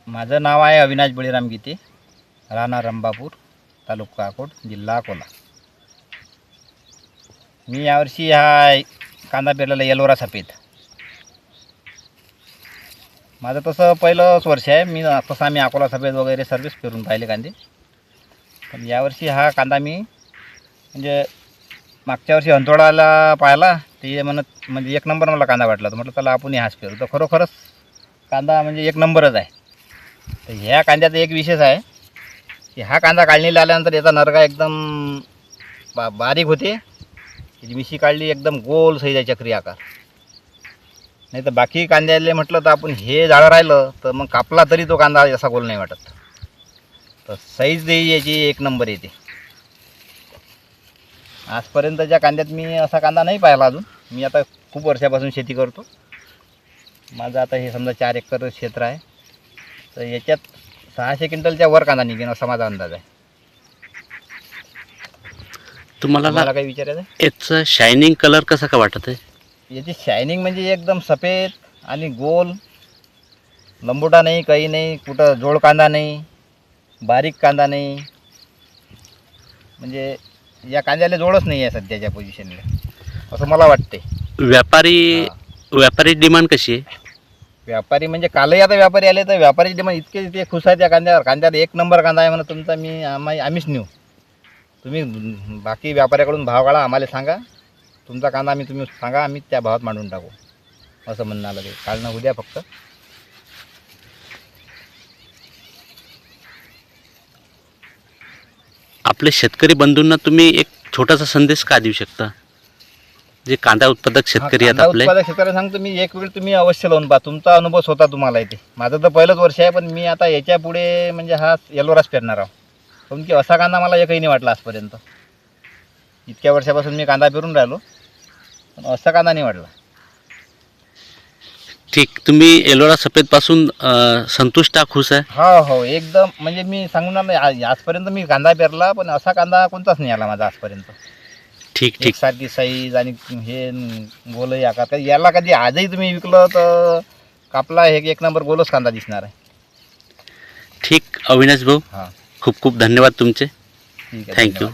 माझं नाव आहे अविनाश बळीराम गीते, राहणार रंबापूर, तालुका अकोट, जिल्हा अकोला. मी यावर्षी हा कांदा पेरलेला एलोरा सफेद. माझं तसं पहिलंच वर्ष आहे. तसं आम्ही अकोला सफेद वगैरे सर्विस पेरून पाहिले कांदे. पण यावर्षी हा कांदा मी म्हणजे मागच्या वर्षी हंतोडाला पाहिला, ते म्हणजे एक नंबर मला कांदा वाटला. तर म्हटलं चला आपण हाच पेरू. तर खरोखरच कांदा म्हणजे एक नंबरच आहे. तर ह्या कांद्याचा एक विशेष आहे की हा कांदा काढणीला आल्यानंतर याचा नरगा एकदम बारीक होते. त्याची मिशी काढली एकदम गोल साईज चक्री आकार. नाही तर बाकी कांद्याले म्हटलं तर आपण हे झाडं राहिलं तर मग कापला तरी तो कांदा असा गोल नाही वाटत. तर साईज देई याची एक नंबर येते. आजपर्यंतच्या कांद्यात मी असा कांदा नाही पाहिला अजून. मी आता खूप वर्षापासून शेती करतो. माझं आता हे समजा 4 एकर क्षेत्र आहे. तर याच्यात 600 क्विंटलच्या वर कांदा निघेन असा माझा अंदाज आहे. तुम्हाला काही विचारायचं आहे? याचं शायनिंग कलर कसा का वाटत आहे? याची शायनिंग म्हणजे एकदम सफेद आणि गोल, लंबोटा नाही, काही नाही, कुठं जोड कांदा नाही, बारीक कांदा नाही. म्हणजे या कांद्याला जोडच नाही आहे सध्याच्या पोझिशनला, असं मला वाटते. व्यापारी डिमांड कशी आहे? व्यापारी म्हणजे कालही आता व्यापारी आले तर व्यापारी डिमांड इतके ते खुश आहेत. या कांद्यावर एक नंबर कांदा आहे म्हणून तुमचा आम्हीच नेऊ. तुम्ही बाकी व्यापाऱ्याकडून भाव काढा, आम्हाला सांगा तुमचा कांदा तुम्ही सांगा, आम्ही त्या भावात मांडून टाकू, असं म्हणणं आलं. ते काढणं उद्या फक्त. आपले शेतकरी बंधूंना तुम्ही एक छोटासा संदेश का देऊ शकता, जे कांदा उत्पादक शेतकरी आहेत आपले? उत्पादक शेतकरी सांगतो मी, एक वेळ तुम्ही अवश्य लावून पहा. तुमचा अनुभव स्वतः तुम्हाला येते. माझं तर पहिलंच वर्ष आहे, पण मी आता याच्या पुढे म्हणजे हा एलोराच पेरणार आहो. कारण की असा कांदा मला एकही नाही वाटला आजपर्यंत. इतक्या वर्षापासून मी कांदा पेरून राहिलो, पण असा कांदा नाही वाटला. ठीक, तुम्ही एलोरा सफेद पासून संतुष्ट खुश आहे? हो, एकदम. म्हणजे मी सांगून आजपर्यंत मी कांदा पेरला, पण असा कांदा कोणताच नाही आला माझा आजपर्यंत. ठीक. सारखी साईज आणि हे गोलही आकार. याला कधी आजही तुम्ही विकलं तर कापला एक नंबर गोलच कांदा दिसणार आहे. ठीक, अविनाश भाऊ, हां, खूप खूप धन्यवाद तुमचे. ठीक आहे. थँक्यू.